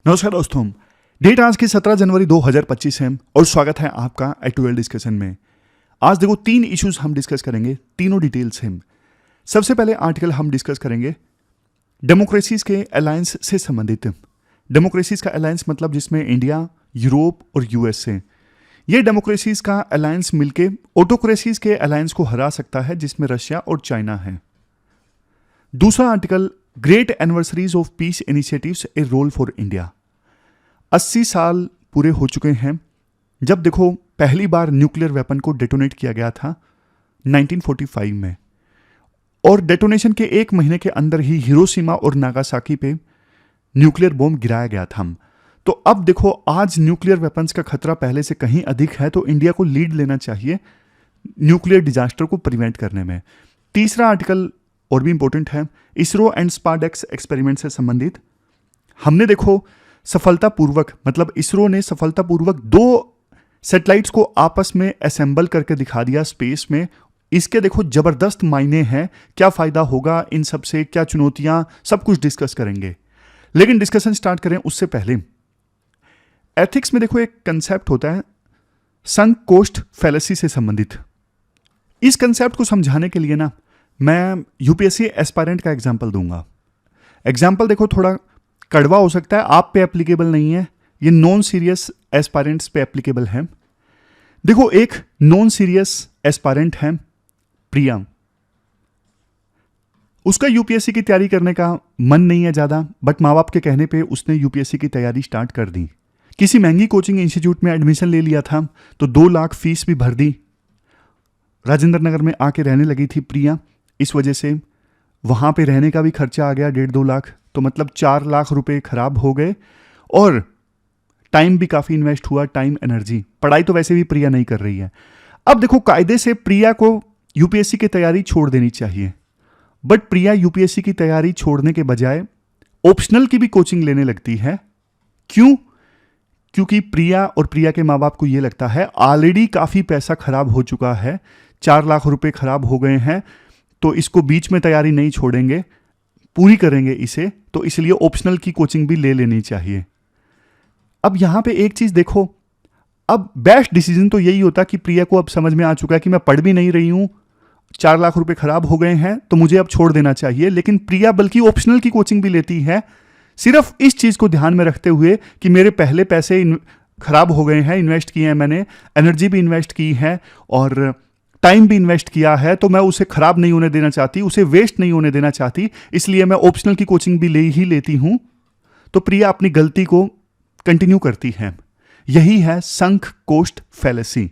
नमस्कार दोस्तों, डेट आज की 17 जनवरी 2025 है और स्वागत है आपका एटुअल डिस्कशन में। आज देखो 3 इश्यूज हम डिस्कस करेंगे, तीनों डिटेल्स हैं। सबसे पहले आर्टिकल हम डिस्कस करेंगे डेमोक्रेसीज के अलायंस से संबंधित। डेमोक्रेसीज का अलायंस मतलब जिसमें इंडिया, यूरोप और यूएस है। ये डेमोक्रेसीज का अलायंस मिलके ऑटोक्रेसीज के अलायंस को हरा सकता है जिसमें रशिया और चाइना है। दूसरा article great anniversaries of peace initiatives a role for India. 80 साल पूरे हो चुके हैं जब देखो पहली बार न्यूक्लियर वेपन को डेटोनेट किया गया था 1945 में, और डेटोनेशन के 1 महीने के अंदर ही हिरोशिमा और नागासाकी पे न्यूक्लियर बॉम्ब गिराया गया था। तो अब देखो आज न्यूक्लियर वेपन्स का खतरा पहले से कहीं अधिक है, तो इंडिया को लीड लेना चाहिए न्यूक्लियर डिजास्टर को प्रिवेंट करने में। तीसरा आर्टिकल और भी इंपॉर्टेंट है, इसरो एंड स्पारडेक्स एक्सपेरिमेंट से संबंधित। हमने देखो सफलतापूर्वक, मतलब इसरो ने सफलतापूर्वक 2 सैटेलाइट्स को आपस में असेंबल करके दिखा दिया स्पेस में। इसके देखो जबरदस्त मायने हैं, क्या फायदा होगा इन सब से, क्या चुनौतियां, सब कुछ डिस्कस करेंगे। लेकिन डिस्कशन स्टार्ट करें उससे पहले एथिक्स में देखो एक कंसेप्ट होता है संक कोस्ट फैलेसी से संबंधित। इस कंसेप्ट को समझाने के लिए ना मैं यूपीएससी एस्पायरेंट का एग्जाम्पल दूंगा। एग्जाम्पल देखो थोड़ा कड़वा हो सकता है, आप पे एप्लीकेबल नहीं है, ये नॉन सीरियस एस्पायरेंट्स पे एप्लीकेबल है। देखो एक नॉन सीरियस एस्पायरेंट है प्रिया, उसका यूपीएससी की तैयारी करने का मन नहीं है ज़्यादा, बट माँ बाप के कहने पे उसने यूपीएससी की तैयारी स्टार्ट कर दी। किसी महंगी कोचिंग इंस्टीट्यूट में एडमिशन ले लिया था तो 2 लाख फीस भी भर दी। राजेंद्र नगर में आके रहने लगी थी प्रिया, इस वजह से वहाँ पे रहने का भी खर्चा आ गया 1.5-2 लाख, तो मतलब 4 लाख रुपए खराब हो गए और टाइम भी काफ़ी इन्वेस्ट हुआ, टाइम एनर्जी। पढ़ाई तो वैसे भी प्रिया नहीं कर रही है। अब देखो कायदे से प्रिया को यूपीएससी की तैयारी छोड़ देनी चाहिए, बट प्रिया यूपीएससी की तैयारी छोड़ने के बजाय ऑप्शनल की भी कोचिंग लेने लगती है। क्यों? क्योंकि प्रिया और प्रिया के माँ बाप को यह लगता है ऑलरेडी काफ़ी पैसा खराब हो चुका है, 4 लाख रुपए खराब हो गए हैं, तो इसको बीच में तैयारी नहीं छोड़ेंगे, पूरी करेंगे इसे, तो इसलिए ऑप्शनल की कोचिंग भी ले लेनी चाहिए। अब यहां पे एक चीज देखो, अब बेस्ट डिसीजन तो यही होता कि प्रिया को अब समझ में आ चुका है कि मैं पढ़ भी नहीं रही हूं, 4 लाख रुपए खराब हो गए हैं, तो मुझे अब छोड़ देना चाहिए। लेकिन प्रिया बल्कि ऑप्शनल की कोचिंग भी लेती है, सिर्फ इस चीज को ध्यान में रखते हुए कि मेरे पहले पैसे खराब हो गए हैं, इन्वेस्ट किए हैं मैंने, एनर्जी भी इन्वेस्ट की है और टाइम भी इन्वेस्ट किया है, तो मैं उसे खराब नहीं होने देना चाहती, उसे वेस्ट नहीं होने देना चाहती, इसलिए मैं ऑप्शनल की कोचिंग भी ले ही लेती हूं। तो प्रिया अपनी गलती को कंटिन्यू करती है। यही है संक कोस्ट फैलेसी।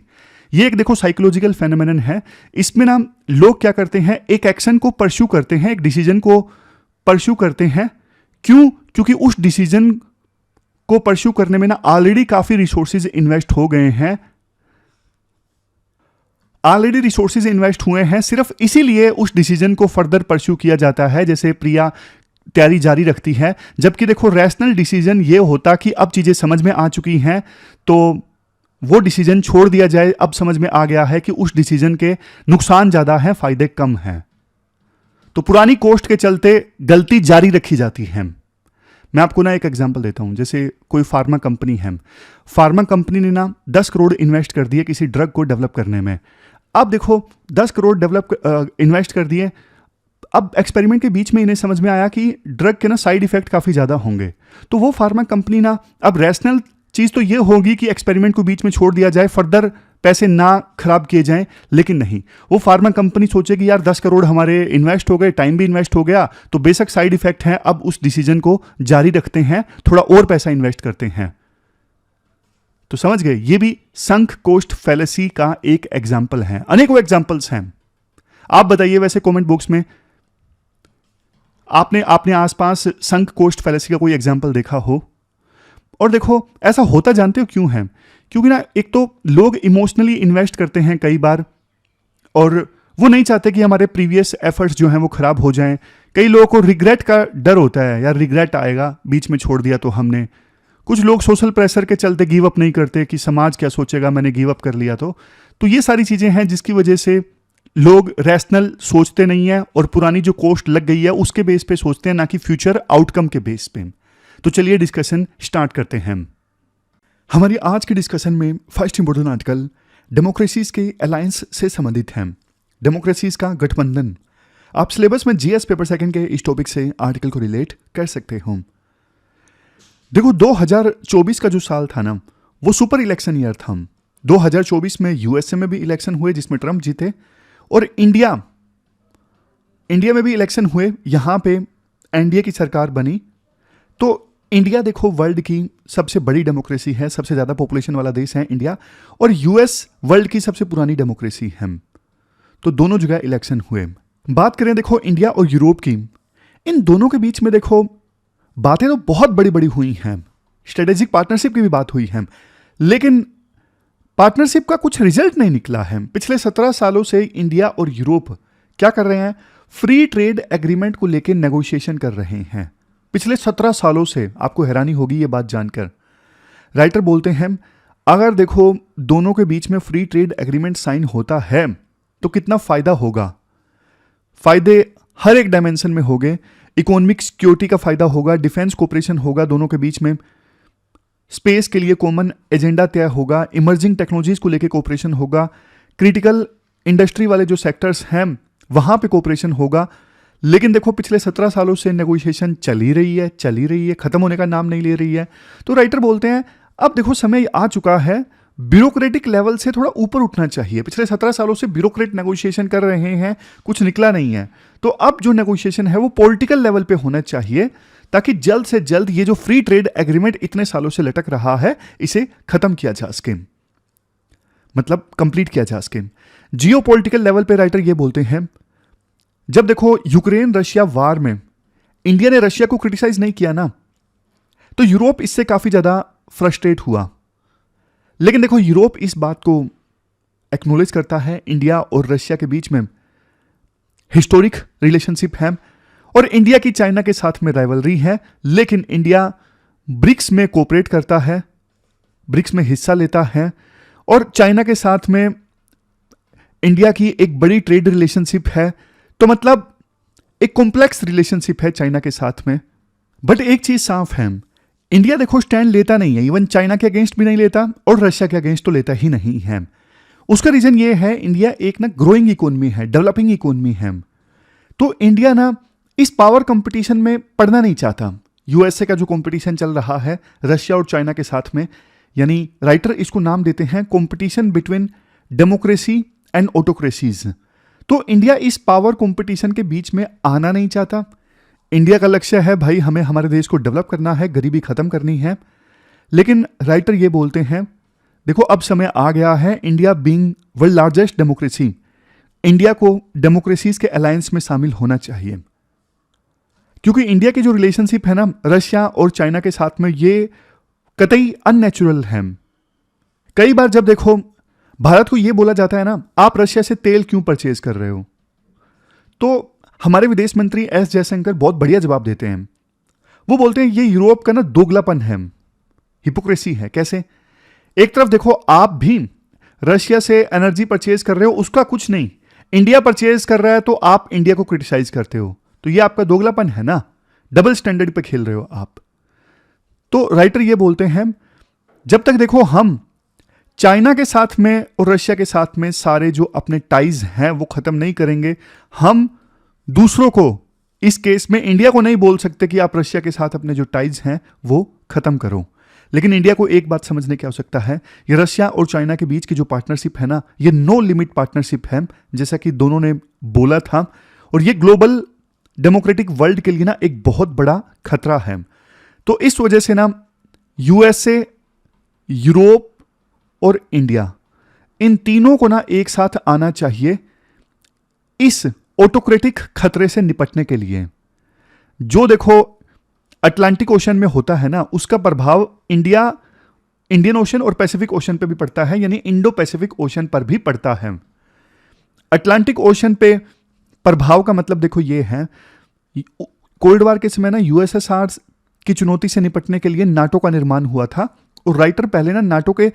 ये एक देखो साइकोलॉजिकल फेनोमेनन है। इसमें ना लोग क्या करते हैं, एक एक्शन को परस्यू करते हैं, एक डिसीजन को परस्यू करते हैं। क्यों? क्योंकि उस डिसीजन को परस्यू करने में ना ऑलरेडी काफी रिसोर्सेज इन्वेस्ट हो गए हैं, ऑलरेडी रिसोर्सेज इन्वेस्ट हुए हैं, सिर्फ इसीलिए उस डिसीजन को फर्दर परस्यू किया जाता है। जैसे प्रिया तैयारी जारी रखती है, जबकि देखो रैशनल डिसीजन ये होता कि अब चीजें समझ में आ चुकी हैं तो वो डिसीजन छोड़ दिया जाए। अब समझ में आ गया है कि उस डिसीजन के नुकसान ज्यादा हैं, फायदे कम हैं, तो पुरानी कोस्ट के चलते गलती जारी रखी जाती है। मैं आपको ना एक एग्जांपल देता हूं, जैसे कोई फार्मा कंपनी है, फार्मा कंपनी ने ना 10 करोड़ इन्वेस्ट कर दिए किसी ड्रग को डेवलप करने में। अब देखो 10 करोड़ इन्वेस्ट कर दिए, अब एक्सपेरिमेंट के बीच में इन्हें समझ में आया कि ड्रग के ना साइड इफेक्ट काफी ज्यादा होंगे, तो वो फार्मा कंपनी ना, अब रैशनल चीज तो ये होगी कि एक्सपेरिमेंट को बीच में छोड़ दिया जाए, फर्दर पैसे ना खराब किए जाएं, लेकिन नहीं, वो फार्मा कंपनी सोचेगी यार 10 करोड़ हमारे इन्वेस्ट हो गए, टाइम भी इन्वेस्ट हो गया, तो बेशक साइड इफेक्ट है, अब उस डिसीजन को जारी रखते हैं, थोड़ा और पैसा इन्वेस्ट करते हैं। तो समझ गए, ये भी संक कोस्ट फैलेसी का एक एग्जाम्पल है। अनेकों एग्जाम्पल्स हैं। आप बताइए वैसे कमेंट बॉक्स में आपने आसपास संक कोस्ट फैलेसी का कोई एग्जाम्पल देखा हो। और देखो ऐसा होता जानते हो क्यों है? क्योंकि ना एक तो लोग इमोशनली इन्वेस्ट करते हैं कई बार, और वो नहीं चाहते कि हमारे प्रीवियस एफर्ट्स जो हैं वो खराब हो जाएं। कई लोगों को रिग्रेट का डर होता है, यार रिग्रेट आएगा, बीच में छोड़ दिया तो हमने। कुछ लोग सोशल प्रेशर के चलते गिव अप नहीं करते कि समाज क्या सोचेगा, मैंने गिव अप कर लिया तो ये सारी चीजें हैं जिसकी वजह से लोग रैशनल सोचते नहीं है और पुरानी जो कॉस्ट लग गई है उसके बेस पे सोचते हैं, ना कि फ्यूचर आउटकम के बेस पे। तो चलिए डिस्कशन स्टार्ट करते हैं। हमारी आज के डिस्कशन में फर्स्ट इंपोर्टेंट आर्टिकल डेमोक्रेसीज के अलायंस से संबंधित है। डेमोक्रेसीज का गठबंधन। आप सिलेबस में जीएस पेपर सेकंड के इस टॉपिक से आर्टिकल को रिलेट कर सकते हो। देखो 2024 का जो साल था ना, वो सुपर इलेक्शन ईयर था। 2024 में यूएसए में भी इलेक्शन हुए जिसमें ट्रंप जीते, और इंडिया में भी इलेक्शन हुए, यहां पे एनडीए की सरकार बनी। तो इंडिया देखो वर्ल्ड की सबसे बड़ी डेमोक्रेसी है, सबसे ज्यादा पॉपुलेशन वाला देश है इंडिया, और यूएस वर्ल्ड की सबसे पुरानी डेमोक्रेसी है। तो दोनों जगह इलेक्शन हुए। बात करें देखो इंडिया और यूरोप की, इन दोनों के बीच में देखो बातें तो बहुत बड़ी बड़ी हुई हैं, स्ट्रेटेजिक पार्टनरशिप की भी बात हुई है, लेकिन पार्टनरशिप का कुछ रिजल्ट नहीं निकला है। पिछले 17 सालों से इंडिया और यूरोप क्या कर रहे हैं, फ्री ट्रेड एग्रीमेंट को लेकर नेगोशिएशन कर रहे हैं। पिछले 17 सालों से, आपको हैरानी होगी ये बात जानकर। राइटर बोलते हैं अगर देखो दोनों के बीच में फ्री ट्रेड एग्रीमेंट साइन होता है तो कितना फायदा होगा। फायदे हर एक डायमेंशन में होंगे। इकोनॉमिक सिक्योरिटी का फायदा होगा, डिफेंस कोऑपरेशन होगा दोनों के बीच में, स्पेस के लिए कॉमन एजेंडा तय होगा, इमर्जिंग टेक्नोलॉजीज को लेकर कोऑपरेशन होगा, क्रिटिकल इंडस्ट्री वाले जो सेक्टर्स हैं वहां पे कोऑपरेशन होगा। लेकिन देखो पिछले 17 सालों से नेगोशिएशन चल ही रही है, खत्म होने का नाम नहीं ले रही है। तो राइटर बोलते हैं अब देखो समय आ चुका है, ब्यूरोक्रेटिक लेवल से थोड़ा ऊपर उठना चाहिए। पिछले 17 सालों से ब्यूरोक्रेट नेगोशिएशन कर रहे हैं, कुछ निकला नहीं है। तो अब जो नेगोशिएशन है वो पॉलिटिकल लेवल पे होना चाहिए, ताकि जल्द से जल्द ये जो फ्री ट्रेड एग्रीमेंट इतने सालों से लटक रहा है इसे खत्म किया जा सके, मतलब कंप्लीट किया जा सके। जियो पॉलिटिकल लेवल पे राइटर ये बोलते हैं जब देखो यूक्रेन रशिया वार में इंडिया ने रशिया को क्रिटिसाइज नहीं किया ना, तो यूरोप इससे काफी ज्यादा फ्रस्ट्रेट हुआ। लेकिन देखो यूरोप इस बात को एक्नॉलेज करता है, इंडिया और रशिया के बीच में हिस्टोरिक रिलेशनशिप है, और इंडिया की चाइना के साथ में राइवलरी है, लेकिन इंडिया ब्रिक्स में कोऑपरेट करता है, ब्रिक्स में हिस्सा लेता है, और चाइना के साथ में इंडिया की एक बड़ी ट्रेड रिलेशनशिप है। तो मतलब एक कॉम्प्लेक्स रिलेशनशिप है चाइना के साथ में। बट एक चीज साफ है, इंडिया देखो स्टैंड लेता नहीं है, इवन चाइना के अगेंस्ट भी नहीं लेता और रशिया के अगेंस्ट तो लेता ही नहीं है। उसका रीजन ये है इंडिया एक ना ग्रोइंग इकोनॉमी है, डेवलपिंग इकोनॉमी है। तो इंडिया ना इस पावर कंपटीशन में पड़ना नहीं चाहता। यूएसए का जो कंपटीशन चल रहा है रशिया और चाइना के साथ में, यानी राइटर इसको नाम देते हैं कंपटीशन बिटवीन डेमोक्रेसी एंड ऑटोक्रेसीज। तो इंडिया इस पावर कंपटीशन के बीच में आना नहीं चाहता। इंडिया का लक्ष्य है भाई हमें हमारे देश को डेवलप करना है, गरीबी खत्म करनी है। लेकिन राइटर ये बोलते हैं देखो अब समय आ गया है, India being world largest democracy, India को डेमोक्रेसीज के अलायंस में शामिल होना चाहिए। क्योंकि इंडिया की जो रिलेशनशिप है ना रशिया और चाइना के साथ में, ये कतई अननेचुरल है। कई बार जब देखो भारत को यह बोला जाता है ना आप रशिया से तेल क्यों परचेज कर रहे हो, तो हमारे विदेश मंत्री एस जयशंकर बहुत बढ़िया जवाब देते हैं। वो बोलते हैं ये यूरोप का ना दोगलापन है, हिपोक्रेसी है। कैसे? एक तरफ देखो आप भी रशिया से एनर्जी परचेज कर रहे हो, उसका कुछ नहीं, इंडिया परचेज कर रहा है तो आप इंडिया को क्रिटिसाइज करते हो। तो ये आपका दोगलापन है ना, डबल स्टैंडर्ड पे खेल रहे हो आप। तो राइटर ये बोलते हैं जब तक देखो हम चाइना के साथ में और रशिया के साथ में सारे जो अपने टाइज हैं वो खत्म नहीं करेंगे, हम दूसरों को, इस केस में इंडिया को नहीं बोल सकते कि आप रशिया के साथ अपने जो टाइज हैं वो खत्म करो। लेकिन इंडिया को एक बात समझने की आवश्यकता है, ये रशिया और चाइना के बीच की जो पार्टनरशिप है ना, ये नो लिमिट पार्टनरशिप है, जैसा कि दोनों ने बोला था, और ये ग्लोबल डेमोक्रेटिक वर्ल्ड के लिए ना एक बहुत बड़ा खतरा है। तो इस वजह से ना यूएसए, यूरोप और इंडिया, इन तीनों को ना एक साथ आना चाहिए इस ऑटोक्रेटिक खतरे से निपटने के लिए। जो देखो अटलांटिक ओशन में होता है ना, उसका प्रभाव इंडियन ओशन और पैसिफिक ओशन पे भी पड़ता है, यानी इंडो पैसिफिक ओशन पर भी पड़ता है। अटलांटिक ओशन पे प्रभाव का मतलब देखो ये है, कोल्ड वॉर के समय ना यूएसएसआर की चुनौती से निपटने के लिए नाटो का निर्माण हुआ था, और राइटर पहले ना नाटो के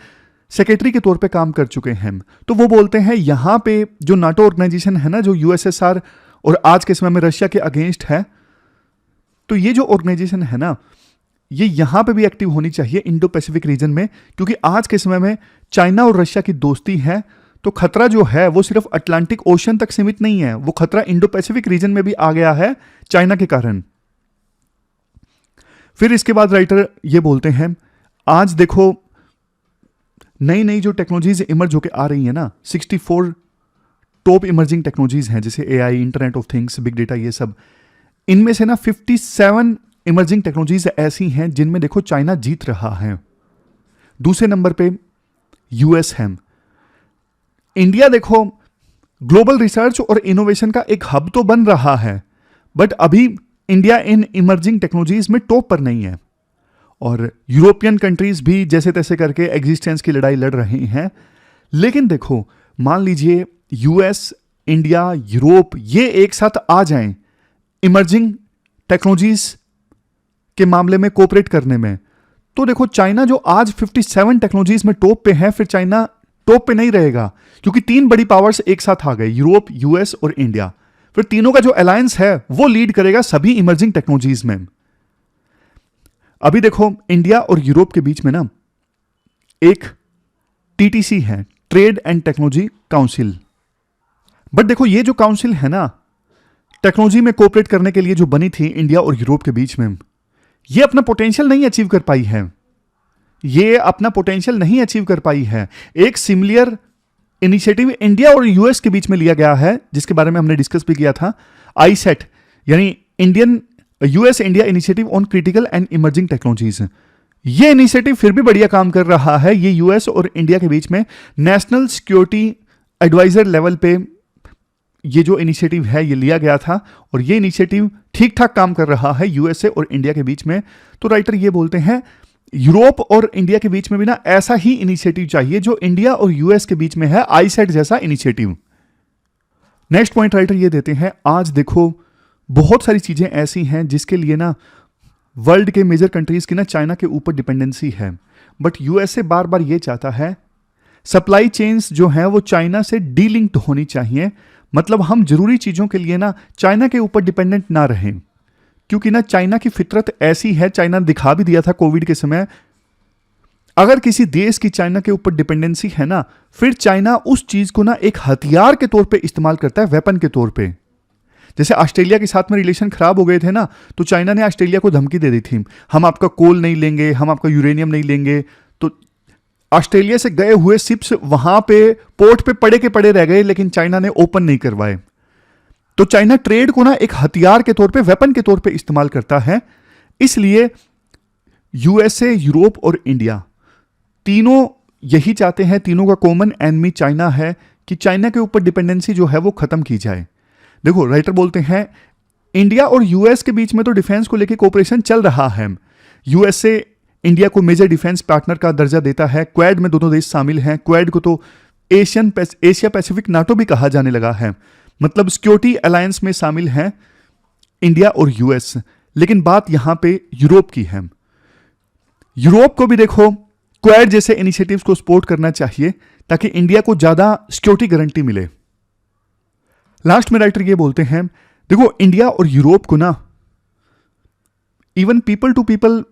सेक्रेटरी के तौर पे काम कर चुके हैं। तो वो बोलते हैं यहां पे जो नाटो ऑर्गेनाइजेशन है ना, जो यूएसएसआर और आज के समय में रशिया के अगेंस्ट है, तो ये जो ऑर्गेनाइजेशन है ना, ये यहां पे भी एक्टिव होनी चाहिए इंडो पैसिफिक रीजन में, क्योंकि आज के समय में चाइना और रशिया की दोस्ती है, तो खतरा जो है वो सिर्फ अटलांटिक ओशन तक सीमित नहीं है, वो खतरा इंडो पैसिफिक रीजन में भी आ गया है चाइना के कारण। फिर इसके बाद राइटर ये बोलते हैं, आज देखो नई नई जो टेक्नोलॉजीज इमर्ज होकर आ रही है ना, 64 टॉप इमर्जिंग टेक्नोलॉजीज हैं, जैसे AI, internet of things, big data, ये सब। इनमें से ना 57 इमर्जिंग टेक्नोलॉजीज ऐसी हैं जिनमें देखो चाइना जीत रहा है। दूसरे नंबर पे यूएस है। इंडिया देखो ग्लोबल रिसर्च और इनोवेशन का एक हब तो बन रहा है, बट अभी इंडिया इन इमर्जिंग टेक्नोलॉजीज में टॉप पर नहीं है। और यूरोपियन कंट्रीज भी जैसे तैसे करके एग्जिस्टेंस की लड़ाई लड़ रहे हैं। लेकिन देखो, मान लीजिए यूएस, इंडिया, यूरोप ये एक साथ आ जाएं इमर्जिंग टेक्नोलॉजीज के मामले में कोऑपरेट करने में, तो देखो चाइना जो आज 57 टेक्नोलॉजीज में टॉप पे है, फिर चाइना टॉप पे नहीं रहेगा, क्योंकि तीन बड़ी पावर्स एक साथ आ गए, यूरोप, यूएस और इंडिया। फिर तीनों का जो अलायंस है वो लीड करेगा सभी इमर्जिंग टेक्नोलॉजीज में। अभी देखो इंडिया और यूरोप के बीच में ना एक टीटीसी है, trade and technology council. But देखो ये जो काउंसिल है ना, टेक्नोलॉजी में कोऑपरेट करने के लिए जो बनी थी इंडिया और यूरोप के बीच में, ये अपना पोटेंशियल नहीं अचीव कर पाई है। ये अपना पोटेंशियल नहीं अचीव कर पाई है। एक सिमिलर इनिशिएटिव इंडिया और यूएस के बीच में लिया गया है, जिसके बारे में हमने डिस्कस भी किया था, आईसेट, यानी Indian US India initiative on critical and emerging technologies. ये इनिशिएटिव फिर भी बढ़िया काम कर रहा है। ये यूएस और इंडिया के बीच में नेशनल सिक्योरिटी एडवाइजर लेवल पे ये जो इनिशिएटिव है ये लिया गया था, और ये इनिशिएटिव ठीक ठाक काम कर रहा है यूएसए और इंडिया के बीच में। तो राइटर ये बोलते हैं यूरोप और इंडिया के बीच में भी ना ऐसा ही इनिशिएटिव चाहिए जो इंडिया और यूएस के बीच में है, आईसेट जैसा इनिशिएटिव। नेक्स्ट पॉइंट राइटर ये देते हैं, आज देखो बहुत सारी चीजें ऐसी हैं जिसके लिए ना वर्ल्ड के मेजर कंट्रीज की ना चाइना के ऊपर डिपेंडेंसी है, बट यूएसए बार बार ये चाहता है सप्लाई चेन्स जो है वो चाइना से डीलिंक्ड होनी चाहिए। मतलब हम जरूरी चीजों के लिए ना चाइना के ऊपर डिपेंडेंट ना रहें, क्योंकि ना चाइना की फितरत ऐसी है, चाइना दिखा भी दिया था कोविड के समय, अगर किसी देश की चाइना के ऊपर डिपेंडेंसी है ना, फिर चाइना उस चीज को ना एक हथियार के तौर पे इस्तेमाल करता है, वेपन के तौर पे। जैसे ऑस्ट्रेलिया के साथ में रिलेशन खराब हो गए थे ना, तो चाइना ने ऑस्ट्रेलिया को धमकी दे दी थी, हम आपका कोल नहीं लेंगे, हम आपका यूरेनियम नहीं लेंगे। तो ऑस्ट्रेलिया से गए हुए शिप्स वहां पे पोर्ट पे पड़े के पड़े रह गए, लेकिन चाइना ने ओपन नहीं करवाए। तो चाइना ट्रेड को ना एक हथियार के तौर पे, वेपन के तौर पे इस्तेमाल करता है। इसलिए यूएसए, यूरोप और इंडिया तीनों यही चाहते हैं, तीनों का कॉमन एनिमी चाइना है, कि चाइना के ऊपर डिपेंडेंसी जो है वो खत्म की जाए। देखो राइटर बोलते हैं इंडिया और यूएस के बीच में तो डिफेंस को लेकर कोऑपरेशन चल रहा है। यूएसए इंडिया को मेजर डिफेंस पार्टनर का दर्जा देता है, क्वाड में दोनों देश शामिल हैं। क्वाड को तो एशिया पैसिफिक नाटो भी कहा जाने लगा है, मतलब सिक्योरिटी अलायंस में शामिल हैं इंडिया और यूएस। लेकिन बात यहां पे यूरोप की है। यूरोप को भी देखो क्वाड जैसे इनिशिएटिव्स को सपोर्ट करना चाहिए, ताकि इंडिया को ज्यादा सिक्योरिटी गारंटी मिले। लास्ट में राइटर ये बोलते हैं, देखो इंडिया और यूरोप को ना even people to people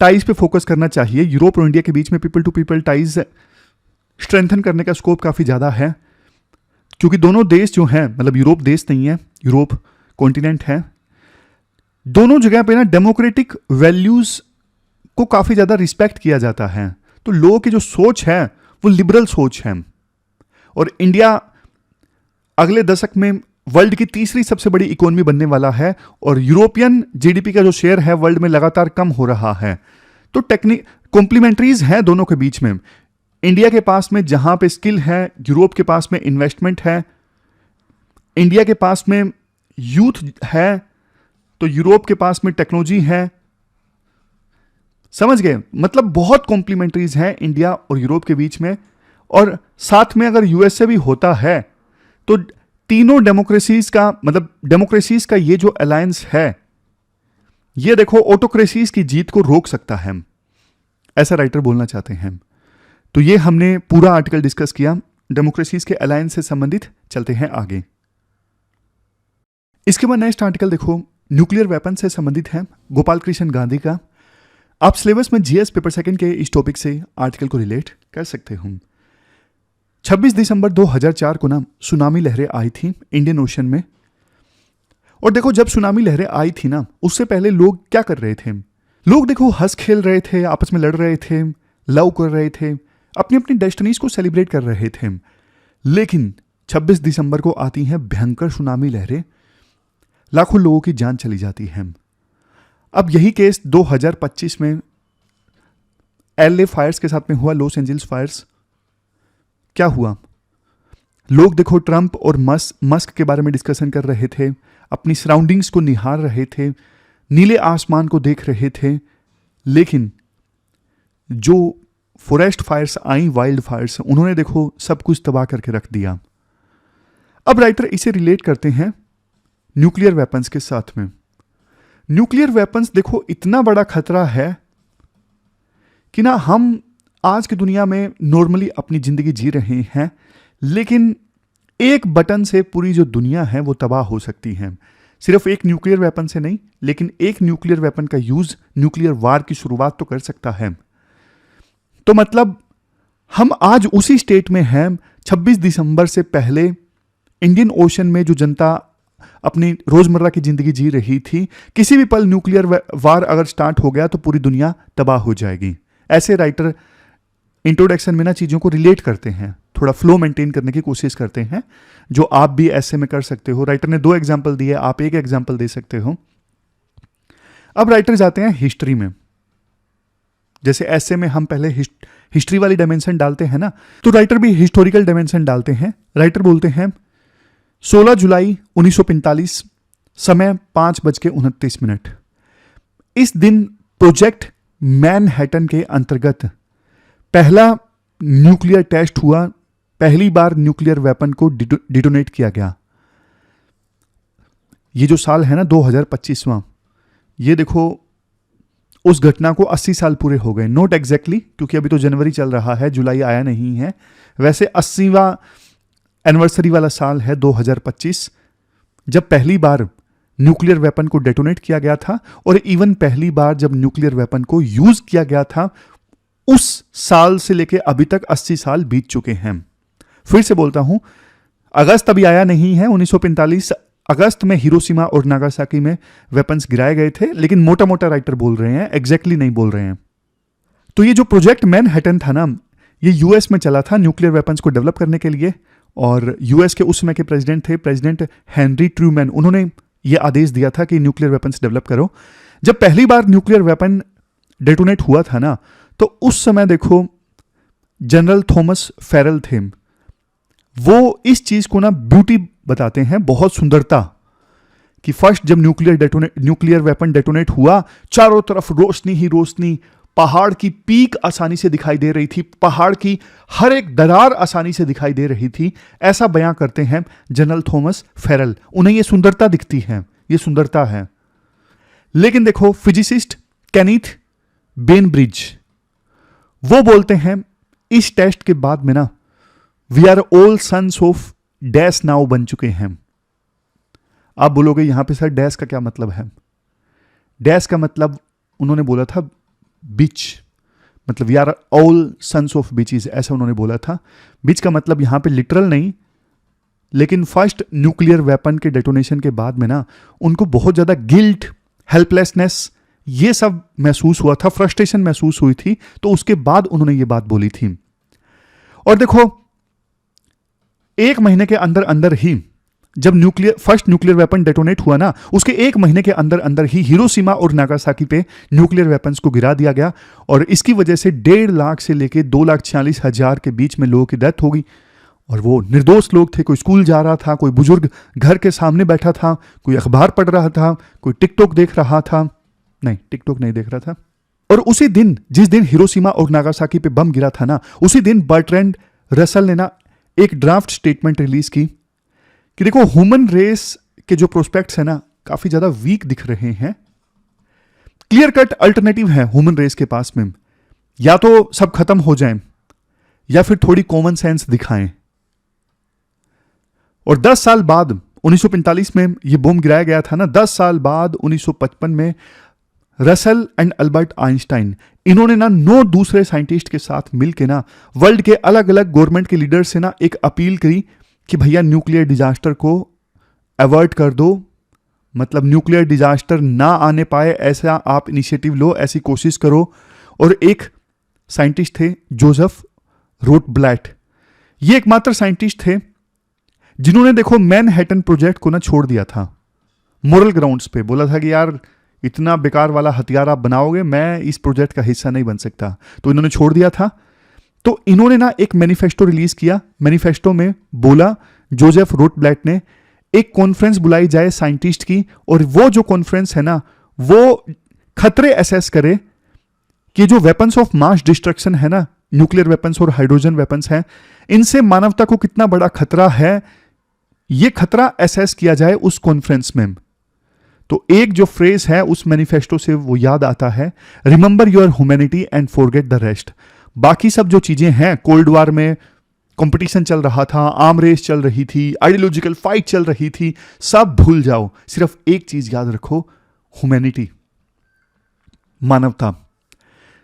ties पे फोकस करना चाहिए। यूरोप और इंडिया के बीच में people to people ties strengthen करने का स्कोप काफी ज्यादा है, क्योंकि दोनों देश जो हैं, मतलब यूरोप देश नहीं है, यूरोप कॉन्टिनेंट है, दोनों जगह पे ना डेमोक्रेटिक वैल्यूज को काफी ज्यादा रिस्पेक्ट किया जाता है। तो लोगों की जो सोच है वो लिबरल सोच है। और इंडिया अगले दशक में वर्ल्ड की तीसरी सबसे बड़ी इकोनॉमी बनने वाला है, और यूरोपियन जीडीपी का जो शेयर है वर्ल्ड में लगातार कम हो रहा है। तो कॉम्प्लीमेंट्रीज हैं दोनों के बीच में। इंडिया के पास में जहां पे स्किल है, यूरोप के पास में इन्वेस्टमेंट है। इंडिया के पास में यूथ है, तो यूरोप के पास में टेक्नोलॉजी है। समझ गए? मतलब बहुत कॉम्प्लीमेंट्रीज हैं इंडिया और यूरोप के बीच में। और साथ में अगर यूएसए भी होता है तो तीनों डेमोक्रेसीज का, मतलब डेमोक्रेसीज का ये जो अलायंस है, ये देखो ऑटोक्रेसीज की जीत को रोक सकता है, ऐसा राइटर बोलना चाहते हैं। तो ये हमने पूरा आर्टिकल डिस्कस किया डेमोक्रेसीज के अलायंस से संबंधित। चलते हैं आगे। इसके बाद नेक्स्ट आर्टिकल देखो न्यूक्लियर वेपन से संबंधित है, गोपाल कृष्ण गांधी का। आप सिलेबस में जीएस पेपर सेकंड के इस टॉपिक से आर्टिकल को रिलेट कर सकते हो। 26 दिसंबर 2004 को ना सुनामी लहरें आई थी इंडियन ओशन में। और देखो जब सुनामी लहरें आई थी ना, उससे पहले लोग क्या कर रहे थे? लोग देखो हंस खेल रहे थे, आपस में लड़ रहे थे, लव कर रहे थे, अपनी अपनी डेस्टिनीज को सेलिब्रेट कर रहे थे। लेकिन 26 दिसंबर को आती हैं भयंकर सुनामी लहरें, लाखों लोगों की जान चली जाती है। अब यही केस 2025 में एलए फायर्स के साथ में हुआ, लॉस एंजल्स फायर्स। क्या हुआ? लोग देखो ट्रंप और मस्क के बारे में डिस्कशन कर रहे थे, अपनी सराउंडिंग्स को निहार रहे थे, नीले आसमान को देख रहे थे। लेकिन जो फॉरेस्ट फायर्स आई, वाइल्ड फायर्स, उन्होंने देखो सब कुछ तबाह करके रख दिया। अब राइटर इसे रिलेट करते हैं न्यूक्लियर वेपन्स के साथ में। न्यूक्लियर वेपन्स देखो इतना बड़ा खतरा है कि ना हम आज की दुनिया में नॉर्मली अपनी जिंदगी जी रहे हैं, लेकिन एक बटन से पूरी जो दुनिया है वो तबाह हो सकती है। सिर्फ एक न्यूक्लियर वेपन से नहीं, लेकिन एक न्यूक्लियर वेपन का यूज न्यूक्लियर वार की शुरुआत तो कर सकता है। तो मतलब हम आज उसी स्टेट में हैं। 26 दिसंबर से पहले इंडियन ओशन में जो जनता अपनी रोजमर्रा की जिंदगी जी रही थी, किसी भी पल न्यूक्लियर वार अगर स्टार्ट हो गया तो पूरी दुनिया तबाह हो जाएगी। ऐसे राइटर इंट्रोडक्शन में ना चीजों को रिलेट करते हैं, थोड़ा फ्लो मेंटेन करने की कोशिश करते हैं, जो आप भी ऐसे में कर सकते हो। राइटर ने 2 एग्जाम्पल दिए, आप एक एग्जाम्पल दे सकते हो। अब राइटर जाते हैं हिस्ट्री में। जैसे ऐसे में हम पहले हिस्ट्री वाली डायमेंशन डालते हैं ना, तो राइटर भी हिस्टोरिकल डायमेंशन डालते हैं। राइटर बोलते हैं 16 जुलाई 1945, समय 5:29। इस दिन प्रोजेक्ट मैनहट्टन के अंतर्गत पहला न्यूक्लियर टेस्ट हुआ, पहली बार न्यूक्लियर वेपन को डिटोनेट किया गया। ये जो साल है ना 2025वां, ये देखो उस घटना को 80 साल पूरे हो गए। नोट एग्जैक्टली, क्योंकि अभी तो जनवरी चल रहा है, जुलाई आया नहीं है। वैसे 80वां एनिवर्सरी वाला साल है 2025, जब पहली बार न्यूक्लियर वेपन को डेटोनेट किया गया था, और इवन पहली बार जब न्यूक्लियर वेपन को यूज किया गया था, उस साल से लेके अभी तक 80 साल बीत चुके हैं। फिर से बोलता हूं, अगस्त अभी आया नहीं है। 1945 अगस्त में हिरोशिमा और नागासाकी में वेपन्स गिराए गए थे, लेकिन मोटा मोटा राइटर बोल रहे हैं, एग्जैक्टली नहीं बोल रहे हैं। तो ये जो प्रोजेक्ट मैनहट्टन था ना, ये यूएस में चला था न्यूक्लियर वेपन्स को डेवलप करने के लिए। और यूएस के उस समय के प्रेसिडेंट थे प्रेसिडेंट हेनरी ट्रूमैन। उन्होंने ये आदेश दिया था कि न्यूक्लियर वेपन्स डेवलप करो। जब पहली बार न्यूक्लियर वेपन डेटोनेट हुआ था ना, तो उस समय देखो जनरल थॉमस फेरल थे। वो इस चीज को ना ब्यूटी बताते हैं, बहुत सुंदरता, कि फर्स्ट जब न्यूक्लियर वेपन डेटोनेट हुआ, चारों तरफ रोशनी ही रोशनी, पहाड़ की पीक आसानी से दिखाई दे रही थी, पहाड़ की हर एक दरार आसानी से दिखाई दे रही थी। ऐसा बयां करते हैं जनरल थॉमस फेरल। उन्हें यह सुंदरता दिखती है, ये सुंदरता है। लेकिन देखो फिजिसिस्ट केनीथ बेनब्रिज, वो बोलते हैं इस टेस्ट के बाद में ना, we are all sons of dash now बन चुके हैं। आप बोलोगे यहां पे सर डैश का क्या मतलब है? डैश का मतलब उन्होंने बोला था बीच, मतलब we are all sons of beaches, ऐसा उन्होंने बोला था। बीच का मतलब यहां पे लिटरल नहीं, लेकिन फर्स्ट न्यूक्लियर वेपन के डेटोनेशन के बाद में ना उनको बहुत ज्यादा गिल्ट, हेल्पलेसनेस, ये सब महसूस हुआ था, फ्रस्ट्रेशन महसूस हुई थी। तो उसके बाद उन्होंने ये बात बोली थी। और देखो 1 महीने के अंदर अंदर ही जब फर्स्ट न्यूक्लियर वेपन डेटोनेट हुआ ना, उसके 1 महीने के अंदर अंदर ही हिरोशिमा और नागासाकी पे न्यूक्लियर वेपन्स को गिरा दिया गया। और इसकी वजह से 1.5 लाख से लेके 2,46,000 के बीच में लोगों की डेथ हो गई। और वो निर्दोष लोग थे, कोई स्कूल जा रहा था, कोई बुजुर्ग घर के सामने बैठा था, कोई अखबार पढ़ रहा था, कोई टिकटॉक देख रहा था, नहीं टिकटॉक नहीं देख रहा था। और उसी दिन, जिस दिन हिरोशिमा और नागासाकी पे बम गिरा था ना, उसी दिन बर्ट्रैंड रसल ने ना एक ड्राफ्ट स्टेटमेंट रिलीज की कि देखो ह्यूमन रेस के जो प्रोस्पेक्ट्स है ना काफी ज्यादा वीक दिख रहे हैं। क्लियर कट अल्टरनेटिव है ह्यूमन रेस के पास में, या तो सब खत्म हो जाएं या फिर थोड़ी कॉमन सेंस दिखाएं। और 10 साल बाद 1945 में ये बम गिराया गया था ना, 10 साल बाद 1955 में रसल एंड अल्बर्ट आइंस्टाइन, इन्होंने ना 9 दूसरे साइंटिस्ट के साथ मिलके ना वर्ल्ड के अलग अलग गवर्नमेंट के लीडर से ना एक अपील करी कि भैया न्यूक्लियर डिजास्टर को अवॉइड कर दो, मतलब न्यूक्लियर डिजास्टर ना आने पाए ऐसा आप इनिशिएटिव लो, ऐसी कोशिश करो। और एक साइंटिस्ट थे जोसेफ रोटब्लैट, ये एकमात्र साइंटिस्ट थे जिन्होंने देखो मैनहट्टन प्रोजेक्ट को ना छोड़ दिया था मोरल ग्राउंड्स पे। बोला था कि यार इतना बेकार वाला हथियार आप बनाओगे, मैं इस प्रोजेक्ट का हिस्सा नहीं बन सकता, तो इन्होंने छोड़ दिया था। तो इन्होंने ना एक मैनिफेस्टो रिलीज किया। मैनिफेस्टो में बोला जोसेफ रोटब्लैट ने एक कॉन्फ्रेंस बुलाई जाए साइंटिस्ट की, और वो जो कॉन्फ्रेंस है ना वो खतरे असेस करे कि जो वेपन्स ऑफ मास डिस्ट्रक्शन है ना, न्यूक्लियर वेपन्स और हाइड्रोजन वेपन्स हैं, इनसे मानवता को कितना बड़ा खतरा है, ये खतरा असेस किया जाए उस कॉन्फ्रेंस में। तो एक जो फ्रेज है उस मैनिफेस्टो से वो याद आता है, remember your humanity and forget the rest. बाकी सब जो चीजें हैं, कोल्ड वॉर में कंपटीशन चल रहा था, आर्म रेस चल रही थी, आइडियोलॉजिकल फाइट चल रही थी, सब भूल जाओ, सिर्फ एक चीज याद रखो, ह्यूमैनिटी, मानवता।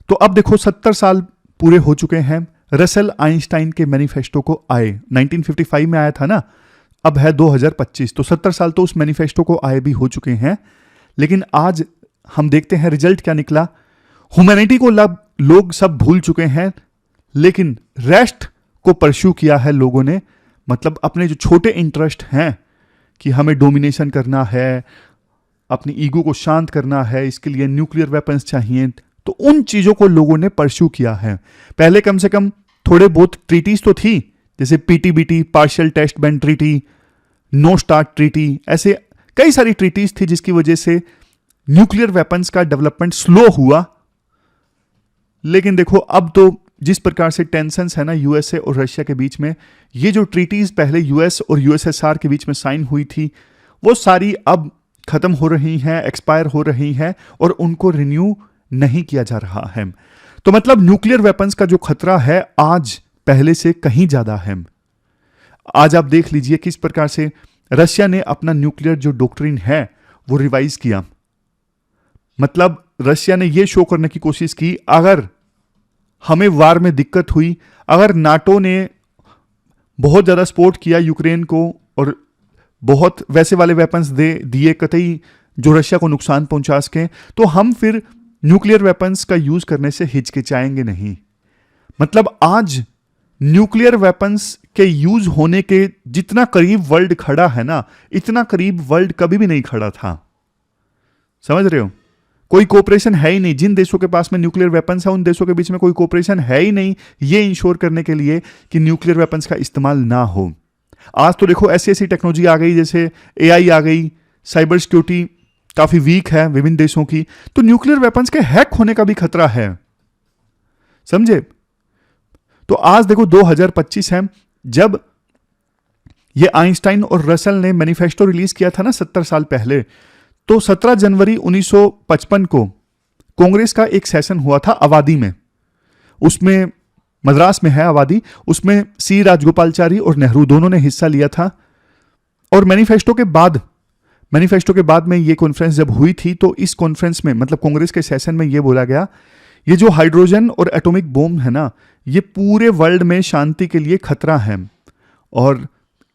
तो अब देखो 70 साल पूरे हो चुके हैं रसल आइंस्टाइन के मैनिफेस्टो को आए। 1955 में आया था ना, अब है 2025, तो 70 साल तो उस मैनिफेस्टो को आए भी हो चुके हैं। लेकिन आज हम देखते हैं रिजल्ट क्या निकला। ह्यूमैनिटी को लोग सब भूल चुके हैं, लेकिन रेस्ट को परस्यू किया है लोगों ने। मतलब अपने जो छोटे इंटरेस्ट हैं कि हमें डोमिनेशन करना है, अपनी ईगो को शांत करना है, इसके लिए न्यूक्लियर वेपन्स चाहिए, तो उन चीजों को लोगों ने परस्यू किया है। पहले कम से कम थोड़े बहुत ट्रीटीज तो थी, जैसे PTBT, partial test ban treaty, no start treaty, ऐसे कई सारी ट्रीटीज थी जिसकी वजह से न्यूक्लियर वेपन्स का डेवलपमेंट स्लो हुआ। लेकिन देखो अब तो जिस प्रकार से टेंशंस है ना यूएसए और रशिया के बीच में, ये जो ट्रीटीज पहले यूएस और यूएसएसआर के बीच में साइन हुई थी वो सारी अब खत्म हो रही हैं, एक्सपायर हो रही हैं, और उनको रिन्यू नहीं किया जा रहा है। तो मतलब न्यूक्लियर वेपन्स का जो खतरा है आज पहले से कहीं ज्यादा है। आज आप देख लीजिए किस प्रकार से रशिया ने अपना न्यूक्लियर जो डॉक्ट्रिन है वो रिवाइज किया। मतलब रशिया ने यह शो करने की कोशिश की, अगर हमें वार में दिक्कत हुई, अगर नाटो ने बहुत ज्यादा सपोर्ट किया यूक्रेन को और बहुत वैसे वाले वेपन्स दे दिए कतई जो रशिया को नुकसान पहुंचा सके, तो हम फिर न्यूक्लियर वेपन्स का यूज करने से हिचकिचाएंगे नहीं। मतलब आज न्यूक्लियर वेपन्स के यूज होने के जितना करीब वर्ल्ड खड़ा है ना, इतना करीब वर्ल्ड कभी भी नहीं खड़ा था। समझ रहे हो? कोई कोऑपरेशन है ही नहीं। जिन देशों के पास में न्यूक्लियर वेपन्स है उन देशों के बीच में कोई कोऑपरेशन है ही नहीं, ये इंश्योर करने के लिए कि न्यूक्लियर वेपन्स का इस्तेमाल ना हो। आज तो देखो ऐसी ऐसी टेक्नोलॉजी आ गई, जैसे एआई आ गई, साइबर सिक्योरिटी काफी वीक है विभिन्न देशों की, तो न्यूक्लियर वेपन्स के हैक होने का भी खतरा है। समझे? तो आज देखो 2025 है, जब ये आइंस्टाइन और रसल ने मैनिफेस्टो रिलीज किया था ना 70 साल पहले, तो 17 जनवरी 1955 को कांग्रेस का एक सेशन हुआ था अवादी में। उसमें मद्रास में है अवादी, उसमें सी राजगोपालचारी और नेहरू दोनों ने हिस्सा लिया था। और मैनिफेस्टो के बाद में ये कॉन्फ्रेंस जब हुई थी, तो इस कॉन्फ्रेंस में मतलब कांग्रेस के सेशन में ये बोला गया, ये जो हाइड्रोजन और एटॉमिक बॉम्ब है ना, ये पूरे वर्ल्ड में शांति के लिए खतरा है, और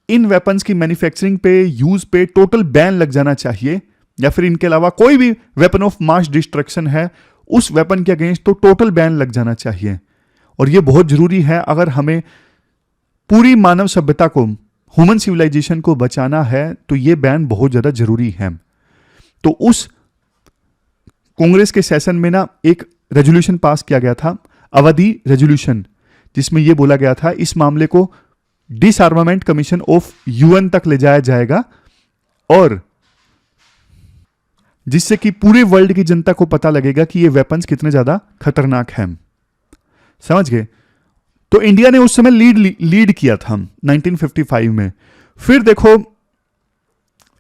इन वेपन्स की मैन्युफैक्चरिंग पे, यूज पे टोटल बैन लग जाना चाहिए, या फिर इनके अलावा कोई भी वेपन ऑफ मास डिस्ट्रक्शन है उस वेपन के अगेंस्ट तो टोटल बैन लग जाना चाहिए। और ये बहुत जरूरी है अगर हमें पूरी मानव सभ्यता को, ह्यूमन सिविलाइजेशन को बचाना है, तो ये बैन बहुत ज्यादा जरूरी है। तो उस कांग्रेस के सेशन में ना एक रेजोल्यूशन पास किया गया था, अवधि रेजोल्यूशन, जिसमें यह बोला गया था इस मामले को डिसआर्मामेंट कमीशन ऑफ यूएन तक ले जाया जाएगा, और जिससे कि पूरे वर्ल्ड की जनता को पता लगेगा कि ये वेपन्स कितने ज्यादा खतरनाक हैं। समझ गए? तो इंडिया ने उस समय लीड किया था 1955 में। फिर देखो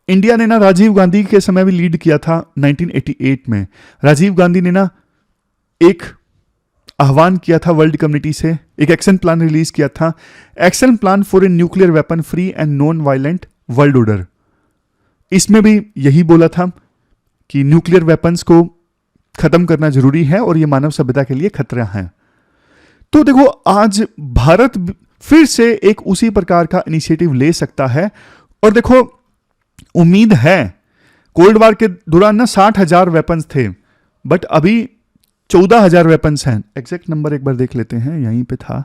इंडिया ने ना राजीव गांधी के समय भी लीड किया था 1988 में। राजीव गांधी ने ना एक आह्वान किया था वर्ल्ड कम्युनिटी से, एक एक्शन प्लान रिलीज किया था, action plan for a nuclear weapon free and non violent world order. इसमें भी यही बोला था कि न्यूक्लियर वेपन्स को खत्म करना जरूरी है और ये मानव सभ्यता के लिए खतरा है। तो देखो आज भारत फिर से एक उसी प्रकार का इनिशिएटिव ले सकता है। और देखो उम्मीद है, कोल्ड वार के दौरान ना 60,000 वेपन्स थे, बट अभी 14,000 वेपन्स हैं। एग्जैक्ट नंबर एक बार देख लेते हैं, यहीं पे था,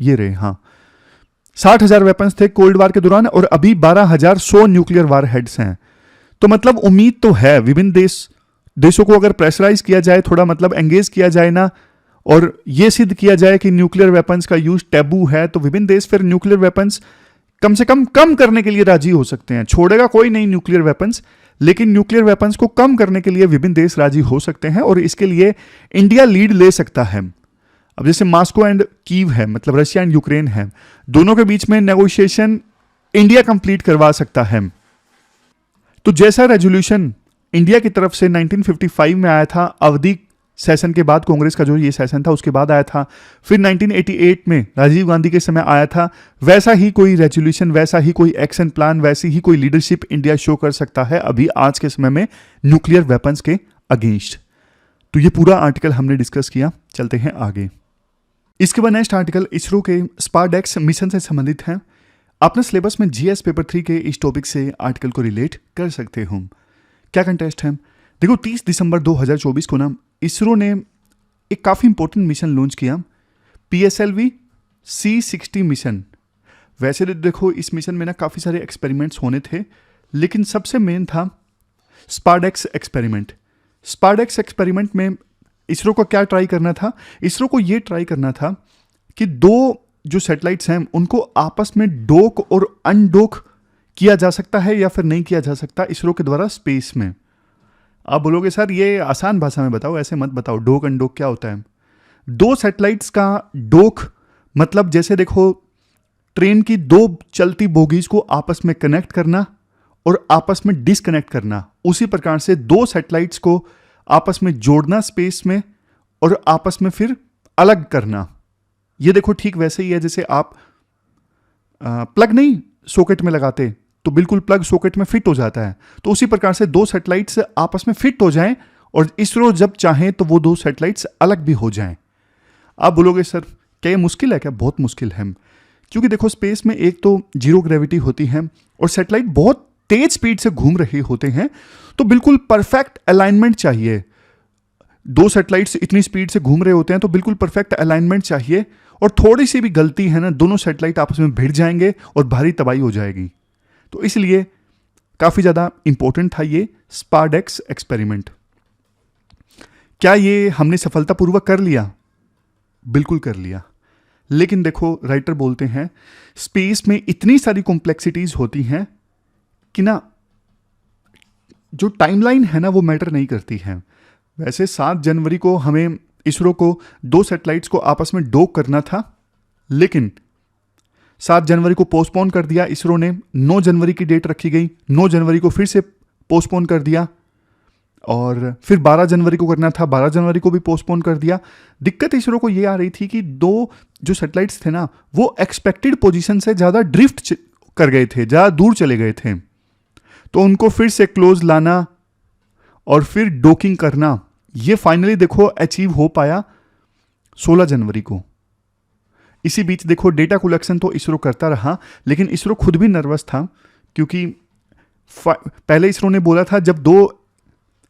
ये रहे, हाँ 60,000 वेपन्स थे कोल्ड वार के दौरान और अभी 12,100 न्यूक्लियर वार हेड्स हैं। तो मतलब उम्मीद तो है, विभिन्न देशों को अगर प्रेशराइज किया जाए, थोड़ा मतलब एंगेज किया जाए ना, और ये सिद्ध किया जाए कि न्यूक्लियर वेपन्स का यूज टैबू है, तो विभिन्न देश फिर न्यूक्लियर वेपन्स कम से कम करने के लिए राजी हो सकते हैं। छोड़ेगा कोई नहीं न्यूक्लियर वेपन्स, लेकिन न्यूक्लियर वेपन्स को कम करने के लिए विभिन्न देश राजी हो सकते हैं और इसके लिए इंडिया लीड ले सकता है। अब जैसे मॉस्को एंड कीव है, मतलब रशिया एंड यूक्रेन है, दोनों के बीच में नेगोशिएशन इंडिया कंप्लीट करवा सकता है। तो जैसा रेजोल्यूशन इंडिया की तरफ से 1955 में आया था, अवधि सेशन के बाद, कांग्रेस का जो ये सेशन था उसके बाद आया था, फिर 1988 में राजीव गांधी के समय आया था, वैसा ही कोई रेजोल्यूशन, वैसा ही कोई एक्शन प्लान, वैसी ही कोई लीडरशिप इंडिया शो कर सकता है अभी आज के समय में न्यूक्लियर वेपन्स के अगेंस्ट। तो ये पूरा आर्टिकल हमने डिस्कस किया, चलते हैं आगे। इसके बाद नेक्स्ट आर्टिकल इसरो के स्पारडेक्स मिशन से संबंधित है। अपने सिलेबस में जीएस पेपर 3 के इस टॉपिक से आर्टिकल को रिलेट कर सकते हो। क्या कंटेस्ट है? देखो 30 दिसंबर 2024 को ना इसरो ने एक काफ़ी इंपॉर्टेंट मिशन लॉन्च किया, PSLV C60 मिशन। वैसे तो देखो इस मिशन में ना काफ़ी सारे एक्सपेरिमेंट्स होने थे, लेकिन सबसे मेन था स्पारडेक्स एक्सपेरिमेंट। स्पारडेक्स एक्सपेरिमेंट में इसरो को क्या ट्राई करना था? इसरो को ये ट्राई करना था कि दो जो सैटेलाइट्स हैं उनको आपस में डॉक और अनडॉक किया जा सकता है या फिर नहीं किया जा सकता इसरो के द्वारा स्पेस में। आप बोलोगे सर ये आसान भाषा में बताओ, ऐसे मत बताओ, डॉक अनडॉक क्या होता है? दो सैटेलाइट्स का डॉक मतलब जैसे देखो ट्रेन की दो चलती बोगीज को आपस में कनेक्ट करना और आपस में डिसकनेक्ट करना, उसी प्रकार से दो सैटेलाइट्स को आपस में जोड़ना स्पेस में और आपस में फिर अलग करना। ये देखो ठीक वैसे ही है जैसे आप प्लग नहीं सॉकेट में लगाते तो बिल्कुल प्लग सॉकेट में फिट हो जाता है, तो उसी प्रकार से दो सैटेलाइट्स आपस में फिट हो जाएं और इसरो जब चाहे तो वो दो सैटेलाइट्स अलग भी हो जाएं। आप बोलोगे सर क्या ये मुश्किल है? क्या बहुत मुश्किल है, क्योंकि देखो स्पेस में एक तो जीरो ग्रेविटी होती है और सैटेलाइट बहुत तेज स्पीड से घूम रहे होते हैं, तो बिल्कुल परफेक्ट अलाइनमेंट चाहिए। दो सैटेलाइट्स इतनी स्पीड से घूम रहे होते हैं तो बिल्कुल परफेक्ट अलाइनमेंट चाहिए, और थोड़ी सी भी गलती है ना दोनों सैटेलाइट आपस में भिड़ जाएंगे और भारी तबाही हो जाएगी। तो इसलिए काफी ज्यादा इंपॉर्टेंट था ये स्पारडेक्स एक्सपेरिमेंट। क्या ये हमने सफलतापूर्वक कर लिया? बिल्कुल कर लिया। लेकिन देखो राइटर बोलते हैं स्पेस में इतनी सारी कॉम्प्लेक्सिटीज होती हैं कि ना जो टाइमलाइन है ना वो मैटर नहीं करती है। वैसे 7 जनवरी को हमें इसरो को दो सैटेलाइट्स को आपस में डॉक करना था, लेकिन 7 जनवरी को पोस्टपोन कर दिया इसरो ने, 9 जनवरी की डेट रखी गई, 9 जनवरी को फिर से पोस्टपोन कर दिया और फिर 12 जनवरी को करना था, 12 जनवरी को भी पोस्टपोन कर दिया। दिक्कत इसरो को ये आ रही थी कि दो जो सैटेलाइट्स थे ना वो एक्सपेक्टेड पोजीशन से ज़्यादा ड्रिफ्ट कर गए थे, ज़्यादा दूर चले गए थे, तो उनको फिर से क्लोज लाना और फिर डॉकिंग करना, ये फाइनली देखो अचीव हो पाया 16 जनवरी को। इसी बीच देखो डेटा कलेक्शन तो इसरो करता रहा, लेकिन इसरो खुद भी नर्वस था, क्योंकि पहले इसरो ने बोला था जब दो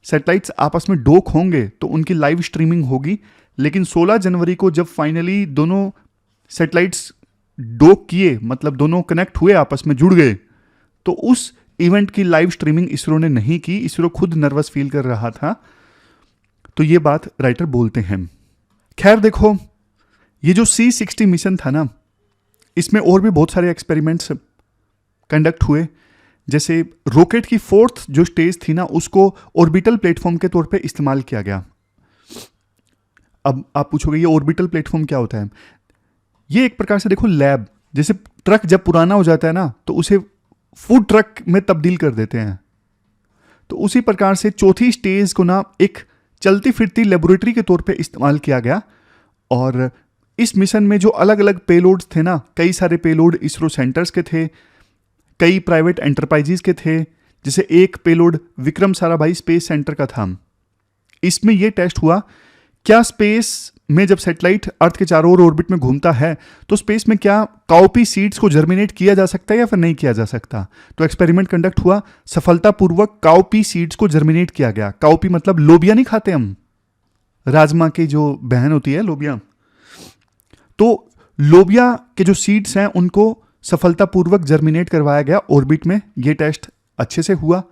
सैटेलाइट्स आपस में डॉक होंगे तो उनकी लाइव स्ट्रीमिंग होगी, लेकिन 16 जनवरी को जब फाइनली दोनों सैटेलाइट्स डॉक किए, मतलब दोनों कनेक्ट हुए, आपस में जुड़ गए, तो उस इवेंट की लाइव स्ट्रीमिंग इसरो ने नहीं की। इसरो खुद नर्वस फील कर रहा था, तो ये बात राइटर बोलते हैं। खैर देखो ये जो C60 मिशन था ना, इसमें और भी बहुत सारे एक्सपेरिमेंट्स कंडक्ट हुए। जैसे रॉकेट की 4th जो स्टेज थी ना उसको ऑर्बिटल प्लेटफॉर्म के तौर पे इस्तेमाल किया गया। अब आप पूछोगे ये ऑर्बिटल प्लेटफॉर्म क्या होता है? ये एक प्रकार से देखो लैब, जैसे ट्रक जब पुराना हो जाता है ना तो उसे फूड ट्रक में तब्दील कर देते हैं, तो उसी प्रकार से चौथी स्टेज को ना एक चलती फिरती लेबोरेटरी के तौर पे इस्तेमाल किया गया। और इस मिशन में जो अलग अलग पेलोड्स थे ना, कई सारे पेलोड इसरो सेंटर्स के थे, कई प्राइवेट एंटरप्राइजेस के थे। जैसे एक payload Vikram Sarabhai space centre का था, इसमें यह टेस्ट हुआ, क्या स्पेस में जब सैटेलाइट अर्थ के चारों ओर ऑर्बिट में घूमता है तो स्पेस में क्या काउपी सीड्स को जर्मिनेट किया जा सकता है या फिर नहीं किया जा सकता। तो एक्सपेरिमेंट कंडक्ट हुआ, सफलतापूर्वक काउपी सीड्स को जर्मिनेट किया गया। काउपी मतलब लोबिया नहीं खाते हम, राजमा की जो बहन होती है लोबिया, तो लोबिया के जो सीड्स हैं उनको सफलतापूर्वक जर्मिनेट करवाया गया ऑर्बिट में। ये टेस्ट अच्छे से हुआ।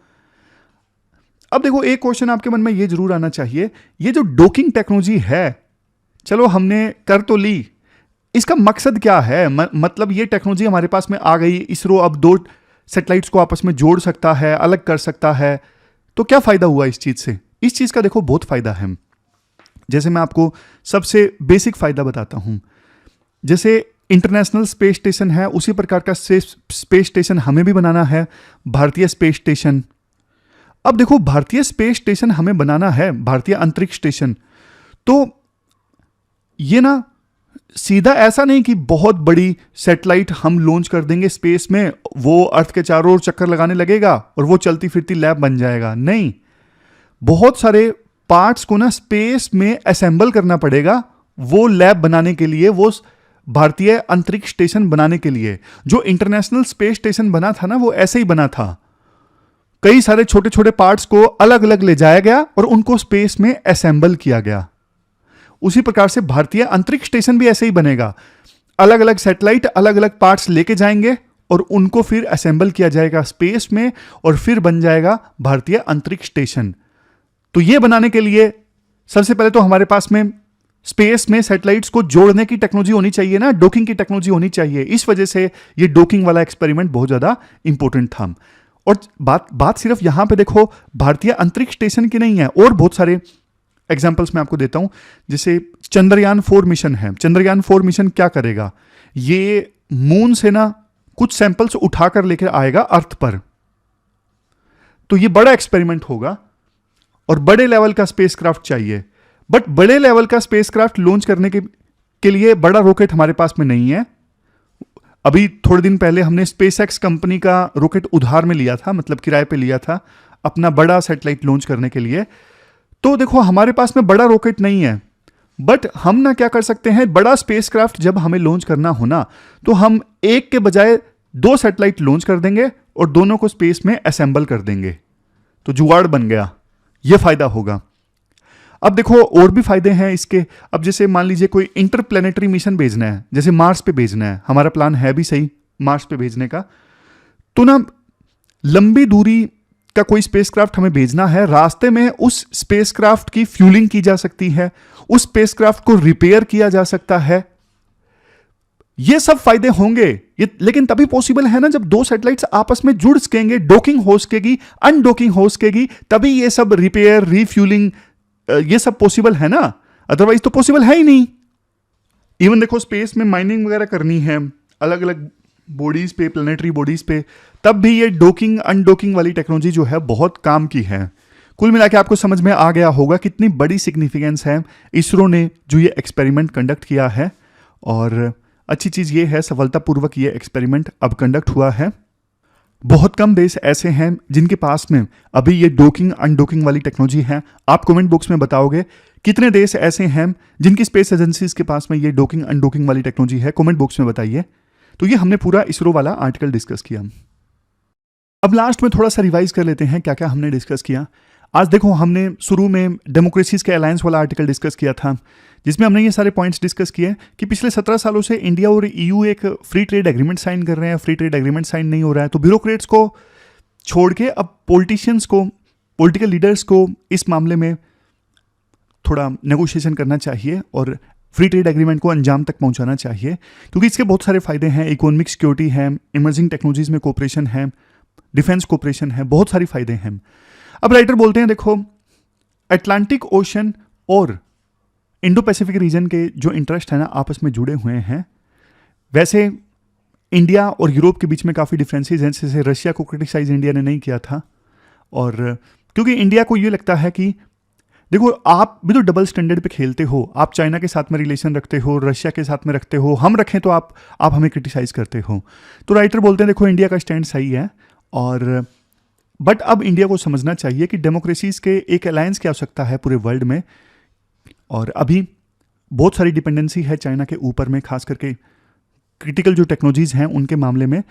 अब देखो एक क्वेश्चन आपके मन में ये जरूर आना चाहिए, ये जो डोकिंग टेक्नोलॉजी है, चलो हमने कर तो ली, इसका मकसद क्या है? मतलब ये टेक्नोलॉजी हमारे पास में आ गई, इसरो अब 2 सैटेलाइट्स को आपस में जोड़ सकता है, अलग कर सकता है, तो क्या फायदा हुआ इस चीज से? इस चीज का देखो बहुत फायदा है। जैसे मैं आपको सबसे बेसिक फायदा बताता हूं, जैसे इंटरनेशनल स्पेस स्टेशन है, उसी प्रकार का स्पेस स्टेशन हमें भी बनाना है, भारतीय स्पेस स्टेशन। अब देखो भारतीय स्पेस स्टेशन हमें बनाना है, भारतीय अंतरिक्ष स्टेशन, तो ये ना सीधा ऐसा नहीं कि बहुत बड़ी सैटेलाइट हम लॉन्च कर देंगे स्पेस में, वो अर्थ के चारों ओर चक्कर लगाने लगेगा और वो चलती फिरती लैब बन जाएगा। नहीं, बहुत सारे पार्ट्स को ना स्पेस में असेंबल करना पड़ेगा वो लैब बनाने के लिए, वो भारतीय अंतरिक्ष स्टेशन बनाने के लिए। जो इंटरनेशनल स्पेस स्टेशन बना था ना, वो ऐसे ही बना था, कई सारे छोटे छोटे पार्ट्स को अलग अलग ले जाया गया और उनको स्पेस में असेंबल किया गया। उसी प्रकार से भारतीय अंतरिक्ष स्टेशन भी ऐसे ही बनेगा, अलग अलग सैटेलाइट अलग अलग पार्ट्स लेके जाएंगे और उनको फिर असेंबल किया जाएगा स्पेस में और फिर बन जाएगा भारतीय अंतरिक्ष स्टेशन। तो ये बनाने के लिए सबसे पहले तो हमारे पास में स्पेस में सैटेलाइट्स को जोड़ने की टेक्नोलॉजी होनी चाहिए ना, डॉकिंग की टेक्नोलॉजी होनी चाहिए। इस वजह से ये डॉकिंग वाला एक्सपेरिमेंट बहुत ज्यादा इंपॉर्टेंट था। और बात सिर्फ यहां पे देखो भारतीय अंतरिक्ष स्टेशन की नहीं है, और बहुत सारे एग्जाम्पल्स मैं आपको देता हूं। जैसे चंद्रयान 4 मिशन है। चंद्रयान 4 मिशन क्या करेगा? ये मून से ना कुछ सैंपल्स उठाकर लेकर आएगा अर्थ पर। तो ये बड़ा एक्सपेरिमेंट होगा और बड़े लेवल का स्पेसक्राफ्ट चाहिए, बट बड़े लेवल का स्पेसक्राफ्ट लॉन्च करने के लिए बड़ा रॉकेट हमारे पास में नहीं है। अभी थोड़े दिन पहले हमने स्पेसएक्स कंपनी का रॉकेट उधार में लिया था, मतलब किराए पे लिया था अपना बड़ा सैटेलाइट लॉन्च करने के लिए। तो देखो हमारे पास में बड़ा रॉकेट नहीं है, बट हम ना क्या कर सकते हैं, बड़ा स्पेसक्राफ्ट जब हमें लॉन्च करना हो ना, तो हम एक के बजाय 2 सैटेलाइट लॉन्च कर देंगे और दोनों को स्पेस में असेंबल कर देंगे, तो जुगाड़ बन गया। यह फायदा होगा। अब देखो और भी फायदे हैं इसके। अब जैसे मान लीजिए कोई इंटरप्लेनेटरी मिशन भेजना है, जैसे मार्स पे भेजना है, हमारा प्लान है भी सही मार्स पे भेजने का, तो ना लंबी दूरी का कोई स्पेसक्राफ्ट हमें भेजना है, रास्ते में उस स्पेसक्राफ्ट की फ्यूलिंग की जा सकती है, उस स्पेसक्राफ्ट को रिपेयर किया जा सकता है। ये सब फायदे होंगे ये, लेकिन तभी पॉसिबल है ना जब 2 सैटेलाइट्स आपस में जुड़ सकेंगे, डॉकिंग हो सकेगी, अनडॉकिंग हो सकेगी, तभी ये सब रिपेयर, रीफ्यूलिंग, ये सब पॉसिबल है ना, अदरवाइज तो पॉसिबल है ही नहीं। इवन देखो स्पेस में माइनिंग वगैरह करनी है अलग अलग बॉडीज पे, प्लेनेटरी बॉडीज पे, तब भी ये डॉकिंग अनडॉकिंग वाली टेक्नोलॉजी जो है बहुत काम की है। कुल मिला के आपको समझ में आ गया होगा कितनी बड़ी सिग्निफिकेंस है इसरो ने जो ये एक्सपेरिमेंट कंडक्ट किया है। और अच्छी चीज़ ये है सफलतापूर्वक ये एक्सपेरिमेंट अब कंडक्ट हुआ है। बहुत कम देश ऐसे हैं जिनके पास में अभी ये डॉकिंग अनडॉकिंग वाली टेक्नोलॉजी है। आप कमेंट बॉक्स में बताओगे कितने देश ऐसे हैं जिनकी स्पेस एजेंसीज के पास में ये डॉकिंग अनडॉकिंग वाली टेक्नोलॉजी है, कमेंट बॉक्स में बताइए। तो ये हमने पूरा इसरो वाला आर्टिकल डिस्कस किया। अब लास्ट में थोड़ा सा रिवाइज कर लेते हैं क्या क्या हमने डिस्कस किया। आज देखो हमने शुरू में डेमोक्रेसीज के अलायंस वाला आर्टिकल डिस्कस किया था, जिसमें हमने ये सारे पॉइंट्स डिस्कस किए कि पिछले 17 सालों से इंडिया और ईयू एक फ्री ट्रेड एग्रीमेंट साइन कर रहे हैं, फ्री ट्रेड एग्रीमेंट साइन नहीं हो रहा है। तो ब्यूरोक्रेट्स को छोड़ के अब पॉलिटिशियंस को, पॉलिटिकल लीडर्स को इस मामले में थोड़ा नेगोशिएशन करना चाहिए और फ्री ट्रेड एग्रीमेंट को अंजाम तक पहुंचाना चाहिए, क्योंकि इसके बहुत सारे फायदे हैं। इकोनॉमिक सिक्योरिटी है, इमर्जिंग टेक्नोलॉजीज में कोऑपरेशन है, डिफेंस कोऑपरेशन है, बहुत सारी फायदे हैं। अब राइटर बोलते हैं देखो अटलांटिक ओशन और इंडो पैसिफिक रीजन के जो इंटरेस्ट है ना आपस में जुड़े हुए हैं। वैसे इंडिया और यूरोप के बीच में काफ़ी डिफरेंसेस हैं, जैसे रशिया को क्रिटिसाइज इंडिया ने नहीं किया था, और क्योंकि इंडिया को ये लगता है कि देखो आप भी तो डबल स्टैंडर्ड पे खेलते हो, आप चाइना के साथ में रिलेशन रखते हो, रशिया के साथ में रखते हो, हम रखें तो आप हमें क्रिटिसाइज करते हो। तो राइटर बोलते हैं देखो इंडिया का स्टैंड सही है और बट अब इंडिया को समझना चाहिए कि डेमोक्रेसीज के एक अलायंस की आवश्यकता है पूरे वर्ल्ड में, और अभी बहुत सारी डिपेंडेंसी है चाइना के ऊपर में, खास करके क्रिटिकल जो टेक्नोलॉजीज हैं उनके मामले में।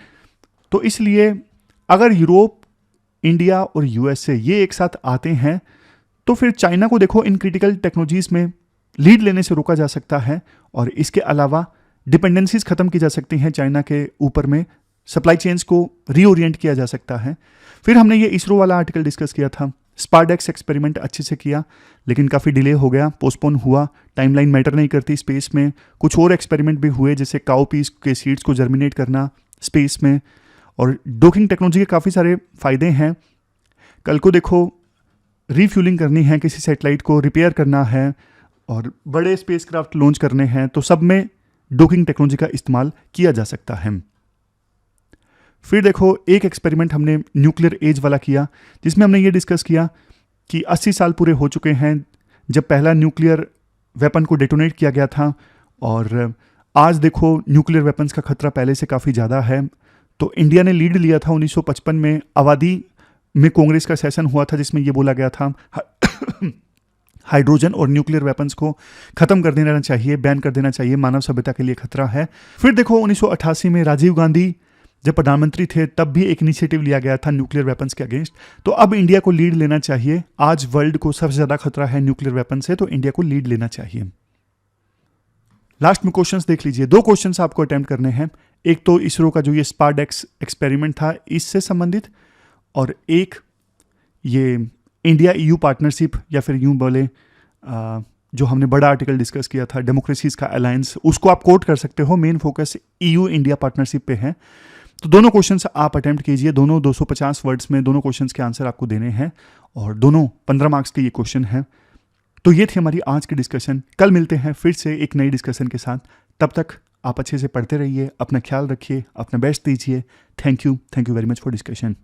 तो इसलिए अगर यूरोप, इंडिया और यूएसए ये एक साथ आते हैं तो फिर चाइना को देखो इन क्रिटिकल टेक्नोलॉजीज में लीड लेने से रोका जा सकता है, और इसके अलावा डिपेंडेंसीज खत्म की जा सकती हैं चाइना के ऊपर में, सप्लाई चेन्स को रीओरिएंट किया जा सकता है। फिर हमने ये इसरो वाला आर्टिकल डिस्कस किया था, स्पारडेक्स एक्सपेरिमेंट अच्छे से किया लेकिन काफ़ी डिले हो गया, पोस्टपोन हुआ, टाइमलाइन मैटर नहीं करती स्पेस में। कुछ और एक्सपेरिमेंट भी हुए जैसे काउपीस के सीड्स को जर्मिनेट करना स्पेस में, और डॉकिंग टेक्नोलॉजी के काफ़ी सारे फायदे हैं। कल को देखो रीफ्यूलिंग करनी है, किसी सैटेलाइट को रिपेयर करना है और बड़े स्पेसक्राफ्ट लॉन्च करने हैं, तो सब में डॉकिंग टेक्नोलॉजी का इस्तेमाल किया जा सकता है। फिर देखो एक एक्सपेरिमेंट हमने न्यूक्लियर एज वाला किया, जिसमें हमने ये डिस्कस किया कि 80 साल पूरे हो चुके हैं जब पहला न्यूक्लियर वेपन को डेटोनेट किया गया था, और आज देखो न्यूक्लियर वेपन्स का खतरा पहले से काफ़ी ज़्यादा है। तो इंडिया ने लीड लिया था 1955 में, आबादी में कांग्रेस का सेशन हुआ था जिसमें ये बोला गया था हाइड्रोजन और न्यूक्लियर वेपन्स को खत्म कर देना चाहिए, बैन कर देना चाहिए, मानव सभ्यता के लिए खतरा है। फिर देखो 1988 में राजीव गांधी जब प्रधानमंत्री थे तब भी एक इनिशिएटिव लिया गया था न्यूक्लियर वेपन्स के अगेंस्ट। तो अब इंडिया को लीड लेना चाहिए, आज वर्ल्ड को सबसे ज़्यादा खतरा है न्यूक्लियर वेपन से, तो इंडिया को लीड लेना चाहिए। लास्ट में क्वेश्चंस देख लीजिए, 2 क्वेश्चंस आपको अटेम्प्ट करने हैं। एक तो इसरो का जो ये स्पारडेक्स एक्सपेरिमेंट था इससे संबंधित, और एक ये इंडिया ईयू पार्टनरशिप, या फिर यूं बोले जो हमने बड़ा आर्टिकल डिस्कस किया था डेमोक्रेसीज का अलायंस, उसको आप कोट कर सकते हो। Main focus EU India partnership पे है। तो दोनों क्वेश्चंस आप अटेम्प्ट कीजिए, दोनों 250 वर्ड्स में दोनों क्वेश्चंस के आंसर आपको देने हैं, और दोनों 15 मार्क्स के ये क्वेश्चन हैं। तो ये थी हमारी आज की डिस्कशन। कल मिलते हैं फिर से एक नई डिस्कशन के साथ। तब तक आप अच्छे से पढ़ते रहिए, अपना ख्याल रखिए, अपना बेस्ट दीजिए। Thank you very much for discussion.